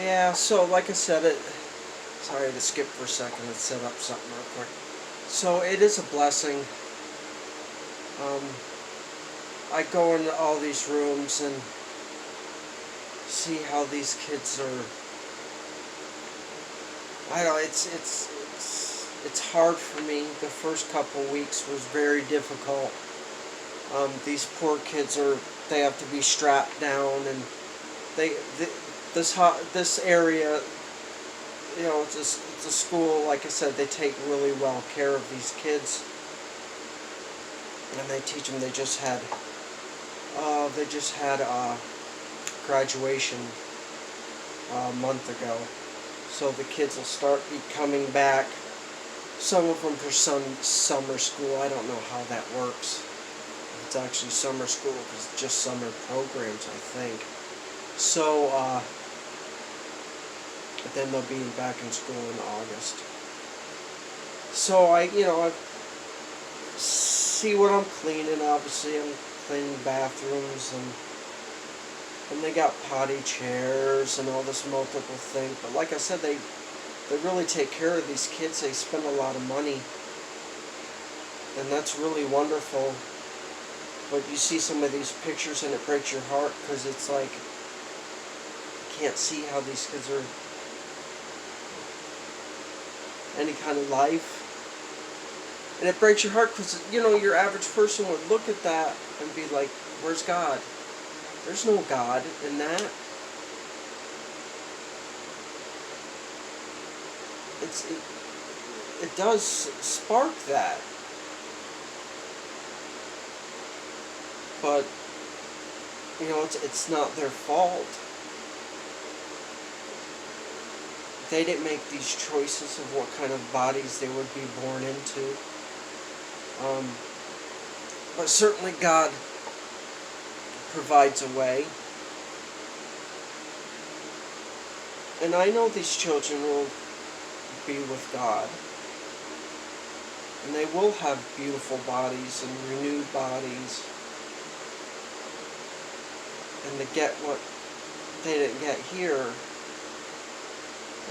Yeah, so like I said, sorry to skip for a second and set up something real quick. So it is a blessing. Um, I go into all these rooms and see how these kids are. I don't. It's hard for me. The first couple weeks was very difficult. These poor kids are. They have to be strapped down, and they this area. It's a school. Like I said, they take really well care of these kids, and they teach them. They just had graduation a month ago, so the kids will start be coming back. Some of them for summer school. I don't know how that works. It's actually summer school because it's just summer programs, I think. So, but then they'll be back in school in August. So I see what I'm cleaning. Obviously, I'm cleaning bathrooms and they got potty chairs and all this multiple thing. But like I said, they really take care of these kids. They spend a lot of money, and that's really wonderful. But you see some of these pictures and it breaks your heart because it's like you can't see how these kids are any kind of life. And it breaks your heart because, your average person would look at that and be like, where's God? There's no God in that. It does spark that. But, it's not their fault. They didn't make these choices of what kind of bodies they would be born into. But certainly God provides a way. And I know these children will be with God. And they will have beautiful bodies and renewed bodies. And to get what they didn't get here.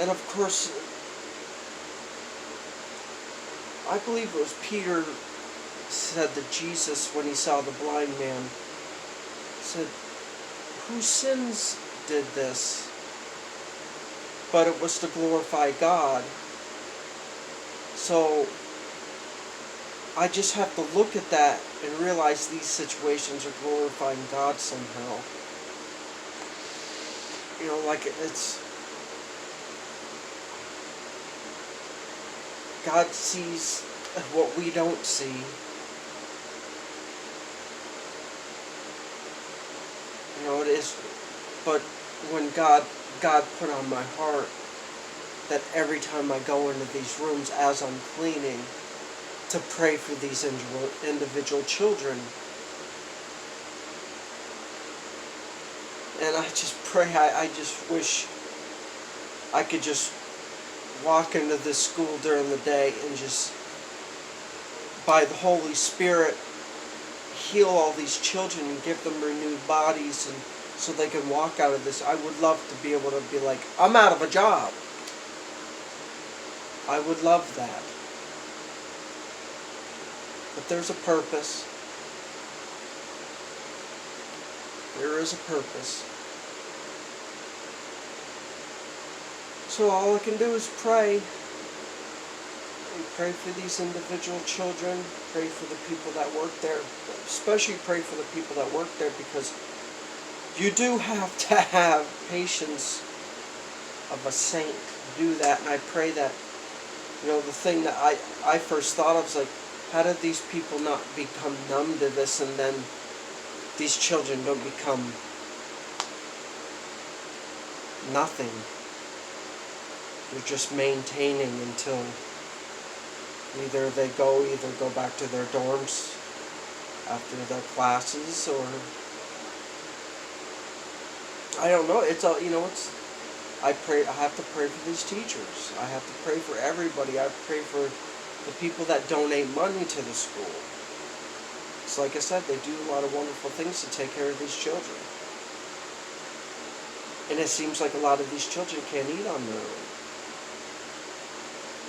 And of course, I believe it was Peter said to Jesus when he saw the blind man, said, whose sins did this? But it was to glorify God. So I just have to look at that and realize these situations are glorifying God somehow. Like it's God sees what we don't see. It is, but when God put on my heart that every time I go into these rooms as I'm cleaning, to pray for these individual children. And I just pray, I just wish I could just walk into this school during the day and just, by the Holy Spirit, heal all these children and give them renewed bodies, and so they can walk out of this. I would love to be able to be like, I'm out of a job. I would love that. But there's a purpose. There is a purpose. So all I can do is pray. And pray for these individual children. Pray for the people that work there. Especially pray for the people that work there, because you do have to have patience of a saint to do that. And I pray that, the thing that I first thought of was like, how did these people not become numb to this, and then these children don't become nothing? They're just maintaining until either go back to their dorms after their classes, or I don't know. It's all, I have to pray for these teachers. I have to pray for everybody. I pray for the people that donate money to the school. It's like I said, they do a lot of wonderful things to take care of these children. And it seems like a lot of these children can't eat on their own.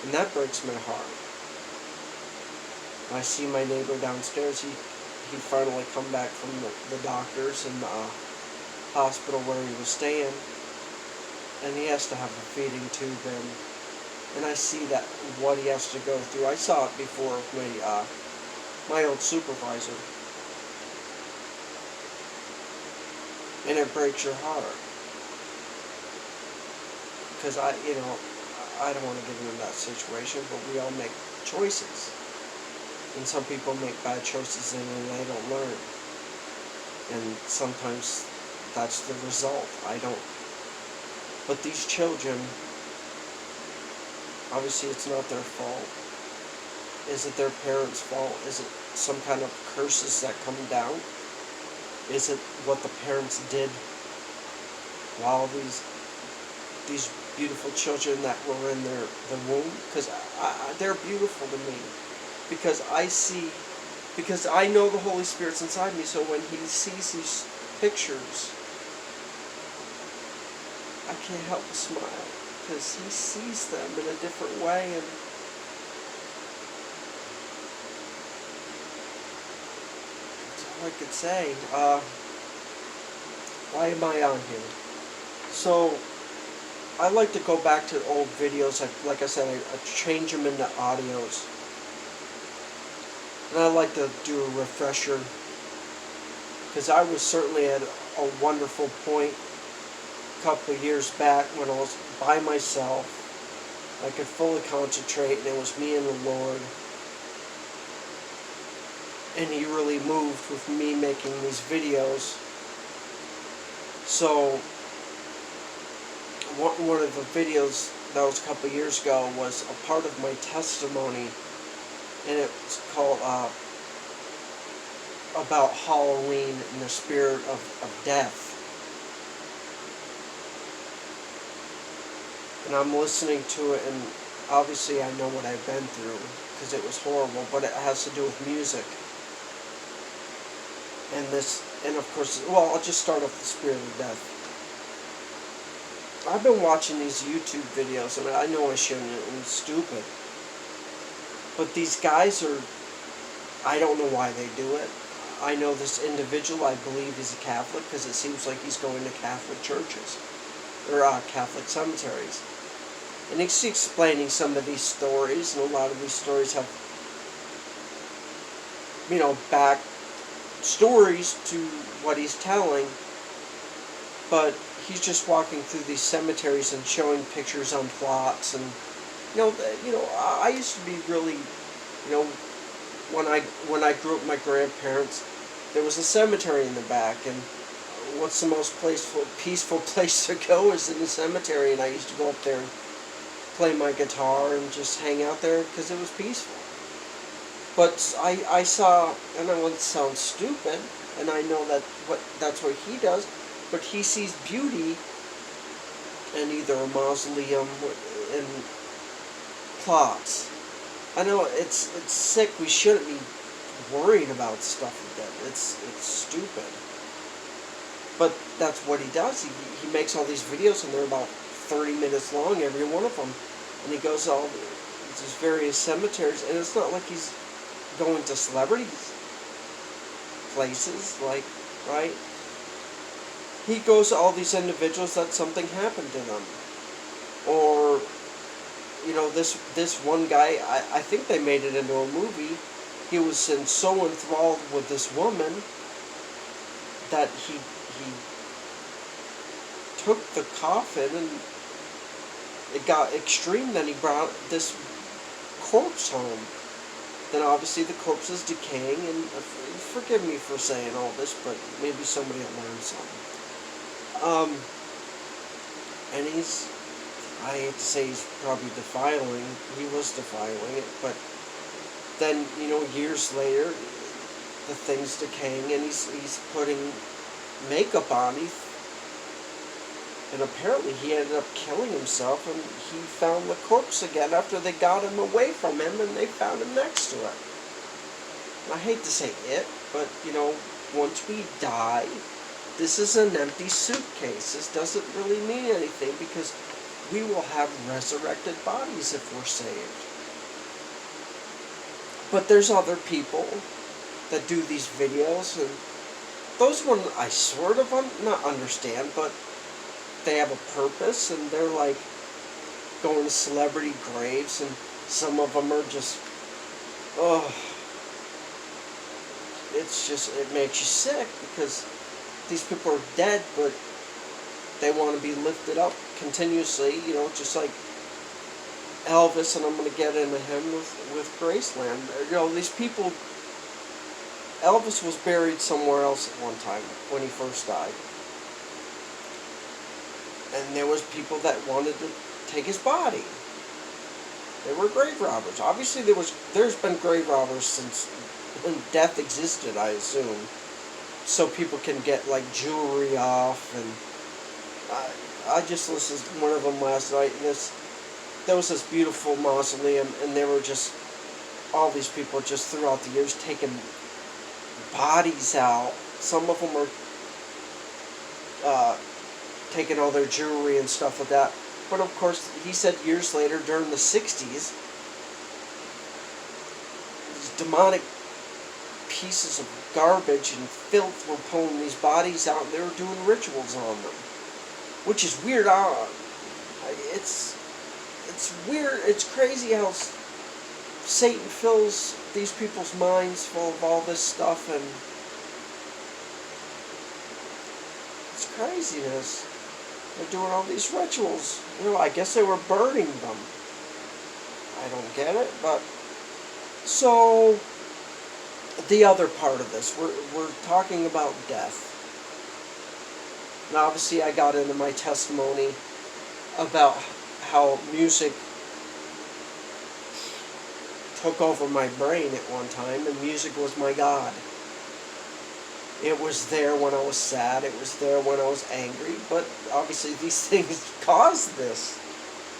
And that breaks my heart. I see my neighbor downstairs, he finally come back from the doctors and the hospital where he was staying, and he has to have a feeding tube in. And I see that what he has to go through. I saw it before with my old supervisor. And it breaks your heart. Because I don't want to get into that situation, but we all make choices. And some people make bad choices and they don't learn. And sometimes that's the result. But these children, obviously it's not their fault. Is it their parents' fault? Is it some kind of curses that come down? Is it what the parents did while these beautiful children that were in the womb? Because they're beautiful to me. Because I know the Holy Spirit's inside me, so when he sees these pictures, I can't help but smile. Because he sees them in a different way, and that's all I could say. Why am I on here? So, I like to go back to old videos. Like I said, I change them into audios. And I like to do a refresher. Because I was certainly at a wonderful point a couple of years back when I was by myself. I could fully concentrate, and it was me and the Lord. And he really moved with me making these videos. So, one of the videos that was a couple of years ago was a part of my testimony, and it was called about Halloween and the spirit of death. And I'm listening to it, and obviously I know what I've been through, because it was horrible, but it has to do with music. And of course, well, I'll just start off the spirit of death. I've been watching these YouTube videos, and I know I shouldn't, and it's stupid. But these guys I don't know why they do it. I know this individual, I believe he's a Catholic, because it seems like he's going to Catholic churches, or Catholic cemeteries. And he's explaining some of these stories, and a lot of these stories have, back stories to what he's telling, but he's just walking through these cemeteries and showing pictures on plots, and I used to be really, when I grew up with my grandparents, there was a cemetery in the back, and what's the most peaceful place to go is in the cemetery, and I used to go up there and play my guitar and just hang out there because it was peaceful. But I saw, and I want to sound stupid, and I know that's what he does, but he sees beauty in either a mausoleum and plots. I know it's sick. We shouldn't be worried about stuff like that. It's stupid. But that's what he does. He makes all these videos, and they're about 30 minutes long, every one of them. And he goes to all these various cemeteries, and it's not like he's going to celebrities places, like, right? He goes to all these individuals that something happened to them. Or, this one guy, I think they made it into a movie. He was so enthralled with this woman that he took the coffin, and it got extreme. Then he brought this corpse home. Then obviously the corpse is decaying, and forgive me for saying all this, but maybe somebody will learn something. And I hate to say he's probably defiling, he was defiling it, but then, years later, the thing's decaying, and he's putting makeup on. And apparently he ended up killing himself, and he found the corpse again after they got him away from him, and they found him next to it. And I hate to say it, but, once we die, this is an empty suitcase. This doesn't really mean anything because we will have resurrected bodies if we're saved. But there's other people that do these videos, and those ones I sort of not understand, but they have a purpose, and they're like going to celebrity graves, and some of them are just, oh, it makes you sick because these people are dead, but they want to be lifted up continuously, just like Elvis, and I'm going to get into him with Graceland. These people, Elvis was buried somewhere else at one time when he first died. And there was people that wanted to take his body. They were grave robbers. Obviously there's been grave robbers since death existed, I assume. So people can get like jewelry off, and I just listened to one of them last night, and there was this beautiful mausoleum, and there were just all these people just throughout the years taking bodies out. Some of them are taking all their jewelry and stuff like that. But of course, he said years later, during the 60s, these demonic pieces of garbage and filth were pulling these bodies out, and they were doing rituals on them. Which is weird. It's weird. It's crazy how Satan fills these people's minds full of all this stuff, and it's craziness. They're doing all these rituals. I guess they were burning them. I don't get it, but so the other part of this, we're talking about death. And obviously I got into my testimony about how music took over my brain at one time, and music was my God. It was there when I was sad, it was there when I was angry, but obviously these things caused this.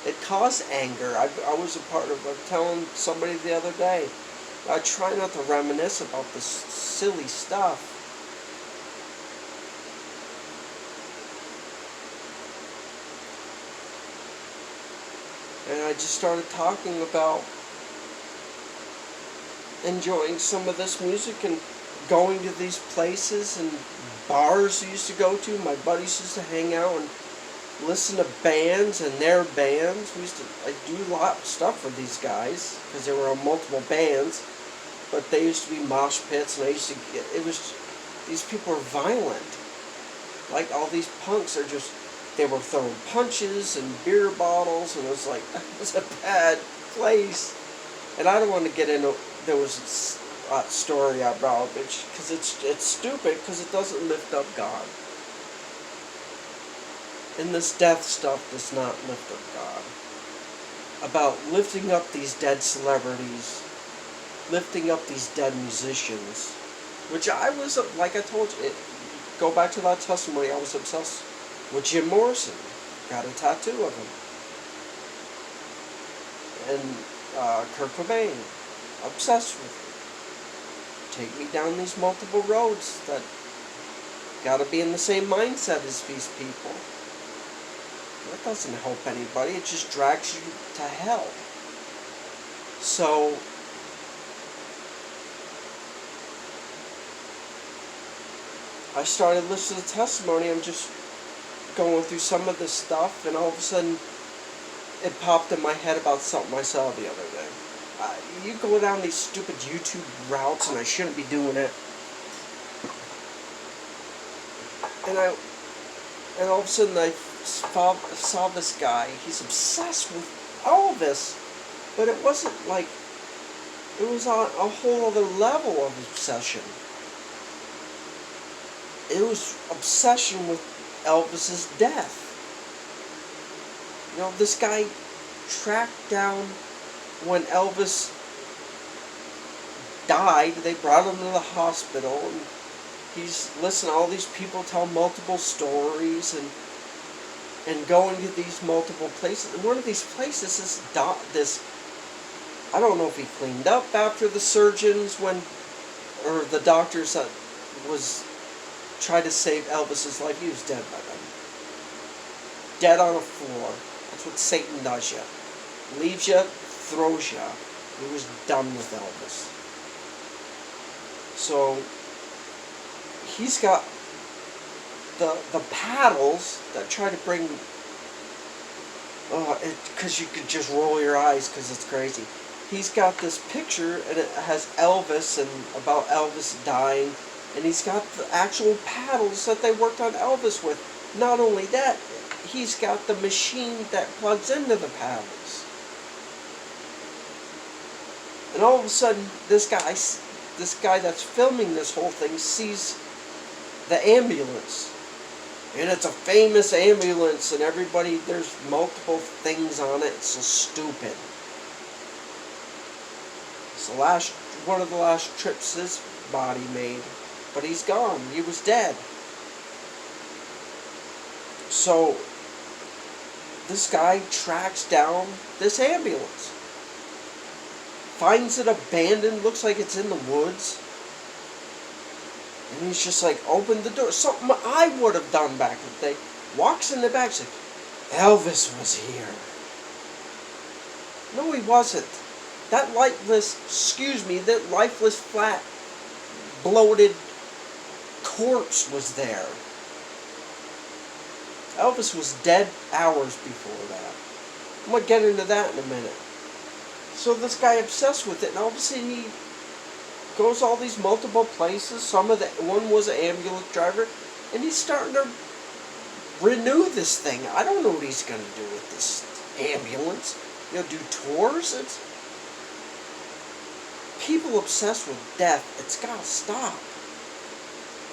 It caused anger. I was a part of telling somebody the other day, I try not to reminisce about this silly stuff. And I just started talking about enjoying some of this music and going to these places and bars I used to go to. My buddies used to hang out and listen to bands and their bands. I do a lot of stuff for these guys because they were on multiple bands, but they used to be mosh pits, and these people are violent. Like all these punks are they were throwing punches and beer bottles, and it was like, it was a bad place. And I don't want to get into, there was a story about it, because it's stupid, because it doesn't lift up God. And this death stuff does not lift up God. About lifting up these dead celebrities, lifting up these dead musicians, which I was, like I told you, go back to that testimony, I was obsessed with Jim Morrison. Got a tattoo of him. And Kurt Cobain. Obsessed with him. Take me down these multiple roads that gotta be in the same mindset as these people. That doesn't help anybody. It just drags you to hell. So I started listening to testimony. I'm just going through some of this stuff, and all of a sudden it popped in my head about something I saw the other day. You go down these stupid YouTube routes, and I shouldn't be doing it. And all of a sudden I saw this guy. He's obsessed with Elvis, but it wasn't like, it was on a whole other level of obsession. It was obsession with Elvis's death. This guy tracked down when Elvis died. They brought him to the hospital, and he's listening to all these people tell multiple stories and going to these multiple places. And one of these places is this. I don't know if he cleaned up after the surgeons or the doctors that was tried to save Elvis's life, he was dead by then. Dead on the floor. That's what Satan does you. Leaves you, throws you. He was done with Elvis. So he's got the paddles that try to bring, because you could just roll your eyes because it's crazy. He's got this picture and it has Elvis and about Elvis dying, and he's got the actual paddles that they worked on Elvis with. Not only that, he's got the machine that plugs into the paddles. And all of a sudden, this guy that's filming this whole thing sees the ambulance. And it's a famous ambulance, and everybody, there's multiple things on it. It's so stupid. It's one of the last trips his body made. But he's gone. He was dead. So this guy tracks down this ambulance. Finds it abandoned, looks like it's in the woods. And he's just like, open the door. Something I would have done back in the day. Walks in the back, says, Elvis was here. No, he wasn't. That lifeless, flat, bloated corpse was there. Elvis was dead hours before that. I'm going to get into that in a minute. So this guy obsessed with it, and all of a sudden he goes all these multiple places. One was an ambulance driver, and he's starting to renew this thing. I don't know what he's going to do with this ambulance. Do tours? It's people obsessed with death. It's got to stop.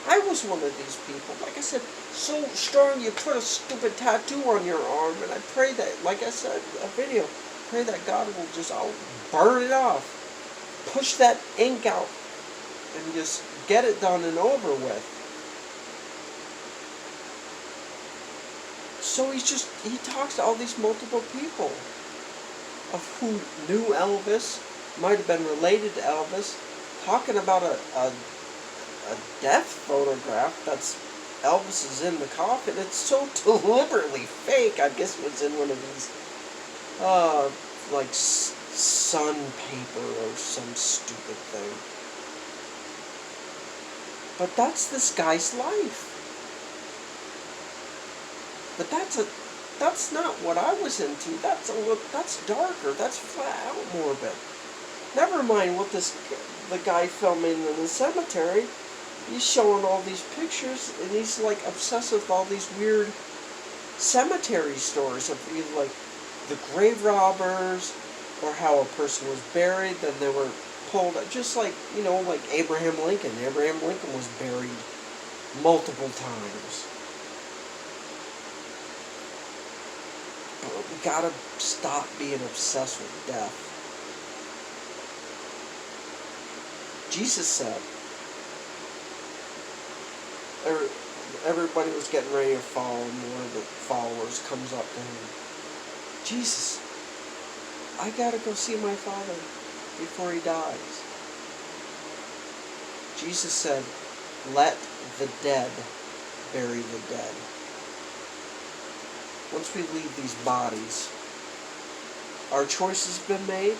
I was one of these people. Like I said, so strong you put a stupid tattoo on your arm, and I pray that, like I said in a video, pray that God will just burn it off. Push that ink out and just get it done and over with. So he talks to all these multiple people of who knew Elvis, might have been related to Elvis, talking about a death photograph that's Elvis is in the coffin. It's so deliberately fake. I guess it was in one of these like sun paper or some stupid thing. But that's this guy's life. But that's not what I was into. That's darker. That's flat out morbid. Never mind what the guy filming in the cemetery. He's showing all these pictures, and he's like obsessed with all these weird cemetery stories of either like the grave robbers, or how a person was buried, then they were pulled, just like, like Abraham Lincoln. Abraham Lincoln was buried multiple times. But we gotta stop being obsessed with death. Jesus said, everybody was getting ready to follow him. One of the followers comes up to him. Jesus, I gotta go see my father before he dies. Jesus said, let the dead bury the dead. Once we leave these bodies, our choice has been made.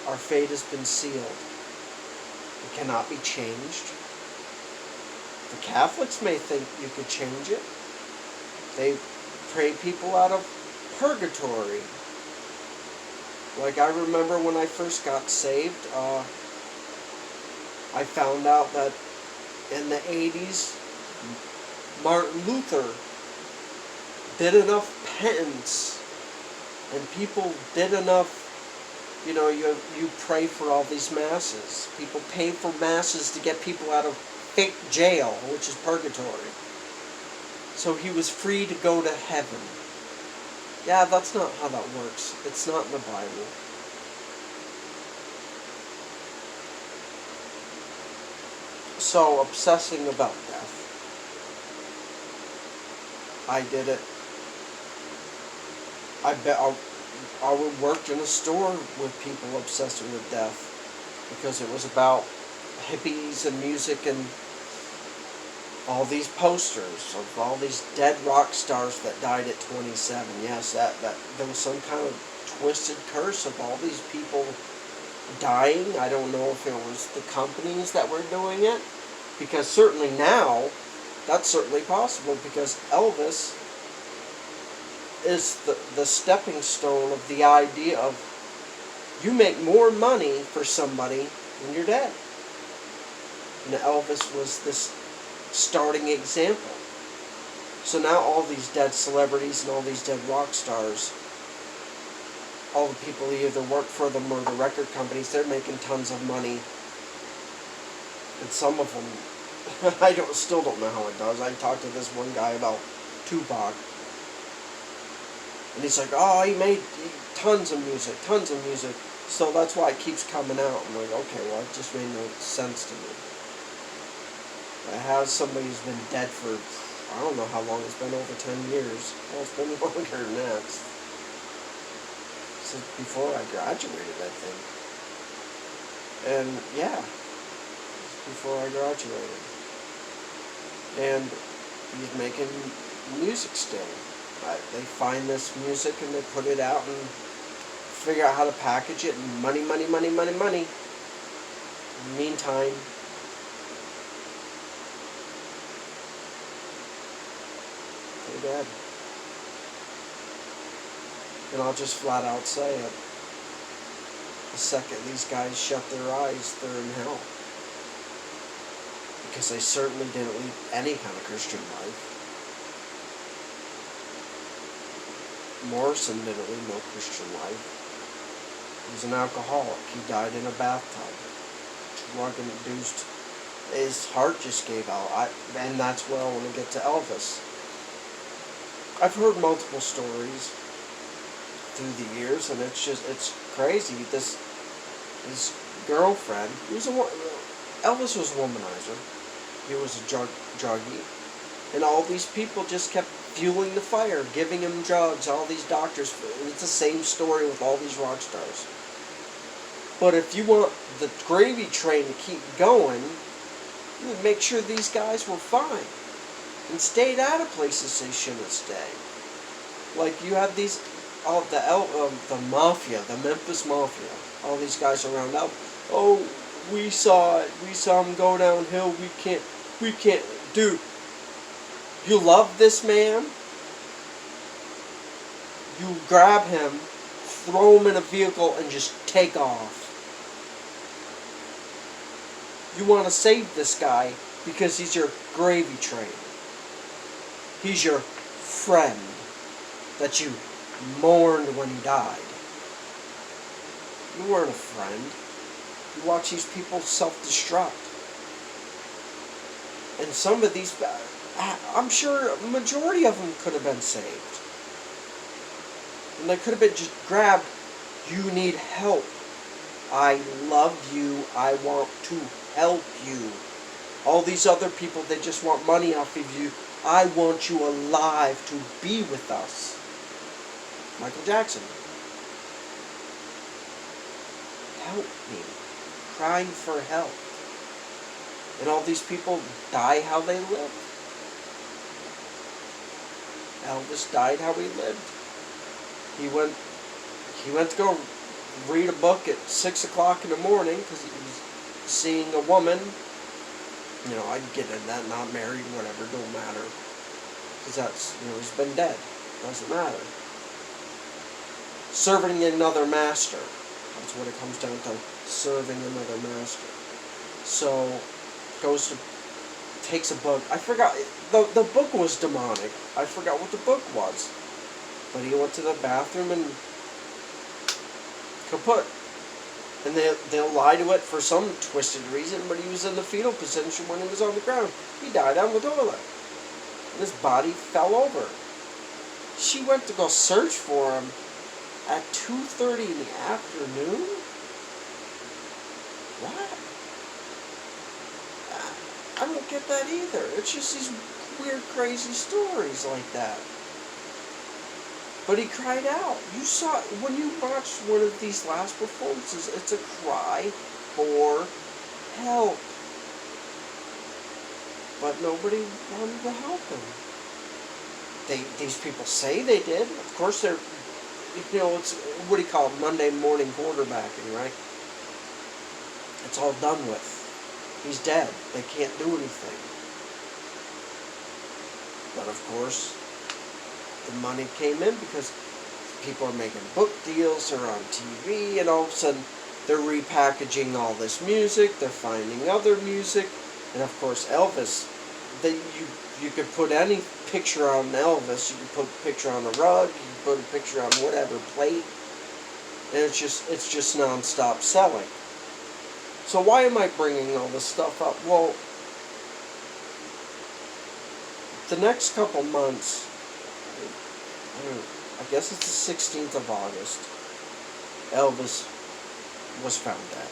Our fate has been sealed. It cannot be changed. The Catholics may think you could change it. They pray people out of purgatory. Like I remember when I first got saved, I found out that in the 80s, Martin Luther did enough penance, and people did enough, you pray for all these masses. People pay for masses to get people out of fake jail, which is purgatory. So he was free to go to heaven. Yeah, that's not how that works. It's not in the Bible. So, obsessing about death. I did it. I worked in a store with people obsessing with death because it was about hippies and music, and all these posters of all these dead rock stars that died at 27. Yes, that there was some kind of twisted curse of all these people dying. I don't know if it was the companies that were doing it, because certainly now that's certainly possible, because Elvis is the stepping stone of the idea of you make more money for somebody when you're dead. And Elvis was this starting example. So now all these dead celebrities and all these dead rock stars, all the people who either work for them or the record companies, they're making tons of money. And some of them, I still don't know how it does. I talked to this one guy about Tupac. And he's like, oh, he made tons of music. So that's why it keeps coming out. I'm like, okay, well, it just made no sense to me. I have somebody who's been dead for, I don't know how long, it's been over 10 years. Well, it's been longer than that. Since before I graduated, I think. And, yeah, before I graduated. And he's making music still. They find this music and they put it out and figure out how to package it, and money. In the meantime, they're dead. And I'll just flat out say it. The second these guys shut their eyes, they're in hell. Because they certainly didn't lead any kind of Christian life. Morrison didn't lead no Christian life. He was an alcoholic. He died in a bathtub. Drug-induced. His heart just gave out. And that's where I want to get to Elvis. I've heard multiple stories through the years, and it's crazy. His girlfriend, Elvis was a womanizer. He was a druggie. And all these people just kept fueling the fire, giving him drugs, all these doctors. And it's the same story with all these rock stars. But if you want the gravy train to keep going, you make sure these guys were fine and stayed out of places they shouldn't stay. Like you have these, the mafia, the Memphis Mafia, all these guys around out. Oh, we saw it. We saw him go downhill. We can't, dude. You love this man, you grab him, throw him in a vehicle, and just take off. You want to save this guy because he's your gravy train. He's your friend that you mourned when he died. You weren't a friend. You watch these people self-destruct. And some of these, I'm sure a majority of them could have been saved. And they could have been just grabbed. You need help. I love you. I want to help you. All these other people, they just want money off of you. I want you alive to be with us. Michael Jackson. Help me. Crying for help. And all these people die how they live. Elvis died how he lived. He went to go read a book at 6 o'clock in the morning because he was seeing a woman. You know, I'd get into that, not married, whatever, don't matter. Because that's, he's been dead. Doesn't matter. Serving another master. That's what it comes down to. Serving another master. So, takes a book. I forgot. The book was demonic. I forgot what the book was. But he went to the bathroom and kaput. And they'll lie to it for some twisted reason, but he was in the fetal position when he was on the ground. He died on the toilet. And his body fell over. She went to go search for him at 2:30 in the afternoon? What? I don't get that either. It's just these weird, crazy stories like that. But he cried out. You saw, when you watched one of these last performances, it's a cry for help. but nobody wanted to help him. These people say they did. Of course, they're, it's, what do you call it, Monday morning quarterbacking, right? It's all done with. He's dead. They can't do anything. But of course, the money came in because people are making book deals, they're on TV, and all of a sudden they're repackaging all this music, they're finding other music, and of course Elvis, you could put any picture on Elvis, you could put a picture on a rug, you could put a picture on whatever plate, and it's just non-stop selling. So why am I bringing all this stuff up? Well, the next couple months, I guess it's the 16th of August, Elvis was found dead.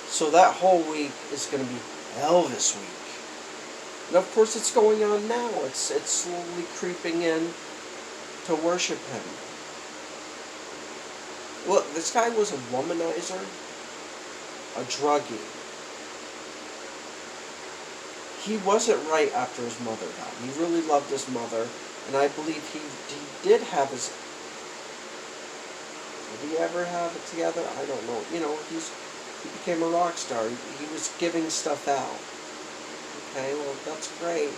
So that whole week is going to be Elvis week. And of course it's going on now. It's slowly creeping in to worship him. Look, this guy was a womanizer, a druggie. He wasn't right after his mother died. He really loved his mother, and I believe he did have his... Did he ever have it together? I don't know. He became a rock star. He was giving stuff out. Okay, well, that's great.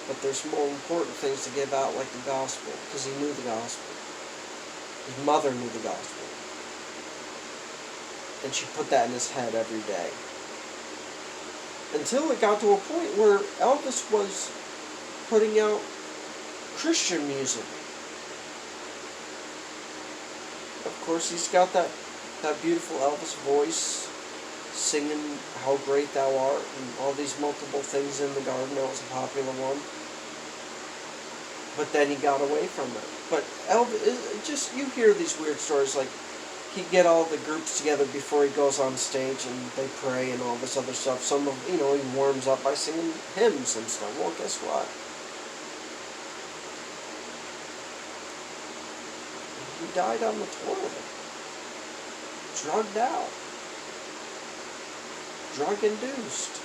But there's more important things to give out, like the gospel, because he knew the gospel. His mother knew the gospel. And she put that in his head every day. Until it got to a point where Elvis was putting out Christian music. Of course, he's got that beautiful Elvis voice, singing How Great Thou Art, and all these multiple things in the garden. That was a popular one. But then he got away from it. But Elvis, you hear these weird stories, like he'd get all the groups together before he goes on stage and they pray and all this other stuff. Some of, he warms up by singing hymns and stuff. Well, guess what? He died on the toilet. Drugged out. Drug-induced.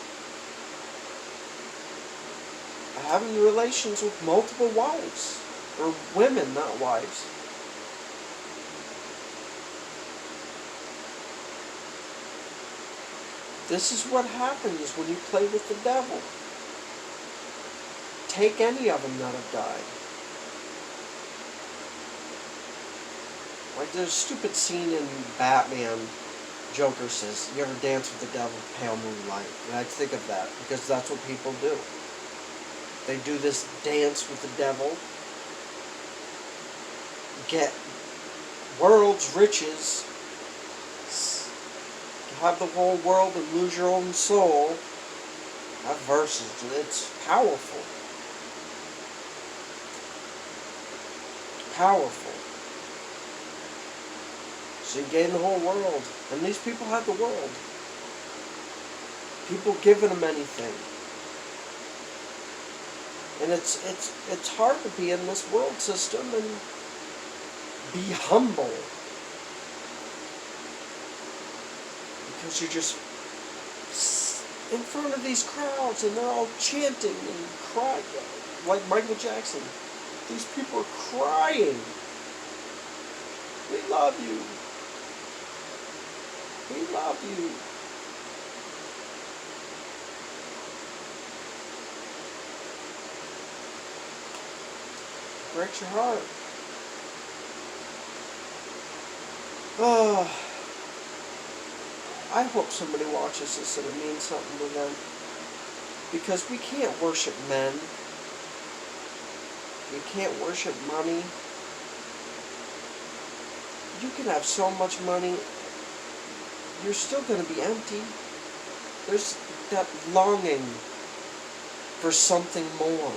Having relations with multiple wives. Or women, not wives. This is what happens when you play with the devil. Take any of them that have died. Like there's a stupid scene in Batman. Joker says, "You ever dance with the devil, pale moonlight?" And I think of that because that's what people do. They do this dance with the devil, get world's riches, have the whole world and lose your own soul. That verse it's powerful. Powerful. So you gain the whole world. And these people have the world. People giving them anything. And it's hard to be in this world system and be humble. Because you're just in front of these crowds and they're all chanting and crying. Like Michael Jackson. These people are crying. We love you. We love you. Breaks your heart. Oh, I hope somebody watches this and it means something to them. Because we can't worship men. We can't worship money. You can have so much money, you're still going to be empty. There's that longing for something more.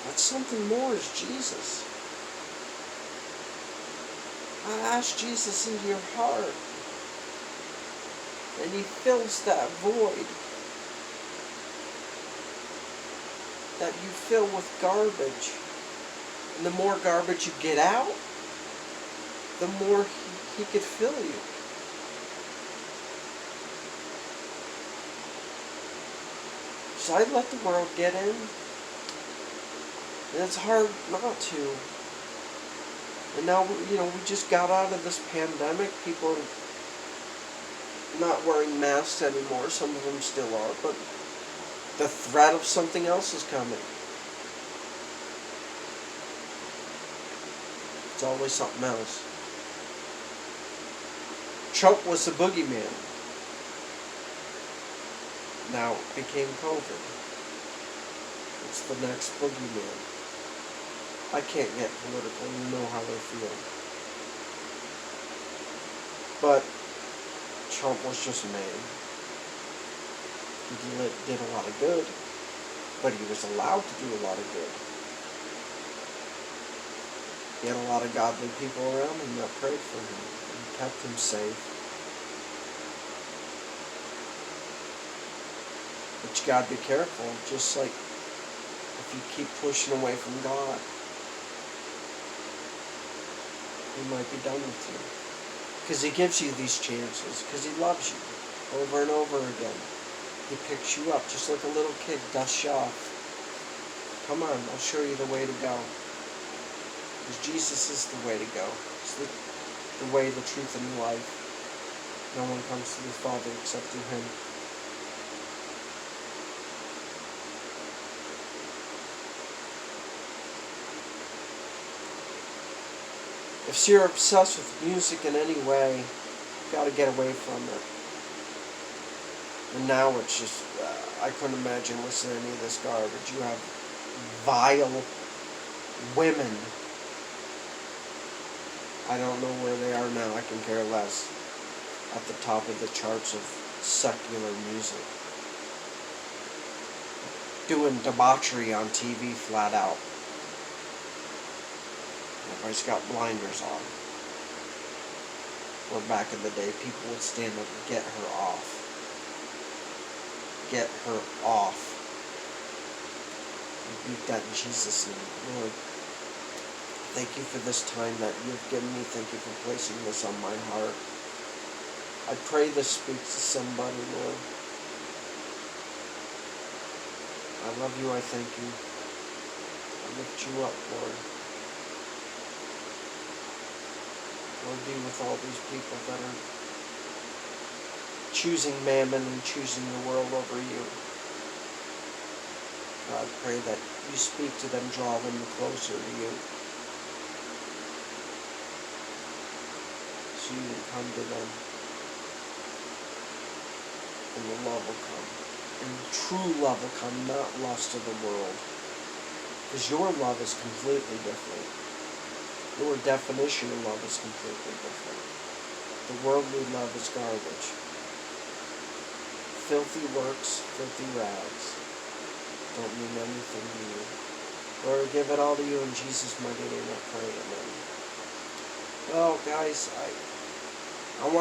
That something more is Jesus. Ask Jesus into your heart. And He fills that void that you fill with garbage. And the more garbage you get out, the more He could fill you. So I let the world get in. And it's hard not to. And now, we just got out of this pandemic. People are not wearing masks anymore. Some of them still are, but the threat of something else is coming. It's always something else. Trump was the boogeyman. Now it became COVID. It's the next boogeyman. I can't get political. You know how they feel. But Trump was just a man. He did a lot of good, but he was allowed to do a lot of good. He had a lot of godly people around him that prayed for him and kept him safe. But you gotta be careful, just like if you keep pushing away from God, He might be done with you. Because He gives you these chances, because He loves you over and over again. He picks you up just like a little kid, dusts you off. Come on, I'll show you the way to go. Because Jesus is the way to go. It's the way, the truth, and the life. No one comes to the Father except through Him. If you're obsessed with music in any way, you've got to get away from it. And now it's just, I couldn't imagine listening to any of this garbage. You have vile women. I don't know where they are now, I can care less. At the top of the charts of secular music. Doing debauchery on TV flat out. Everybody's got blinders on. Where back in the day, people would stand up and get her off. Get her off. Rebuke that in Jesus' name. Lord, thank you for this time that you've given me. Thank you for placing this on my heart. I pray this speaks to somebody, Lord. I love you. I thank you. I lift you up, Lord. Lord, be with all these people that are choosing mammon and choosing the world over you. God, I pray that you speak to them, draw them closer to you. So you can come to them. And the love will come. And true love will come, not lust of the world. Because your love is completely different. Your definition of love is completely different. The worldly love is garbage. Filthy works, filthy rags. Don't mean anything to you. Lord, give it all to you in Jesus' mighty name I pray. Amen. Well, guys, I want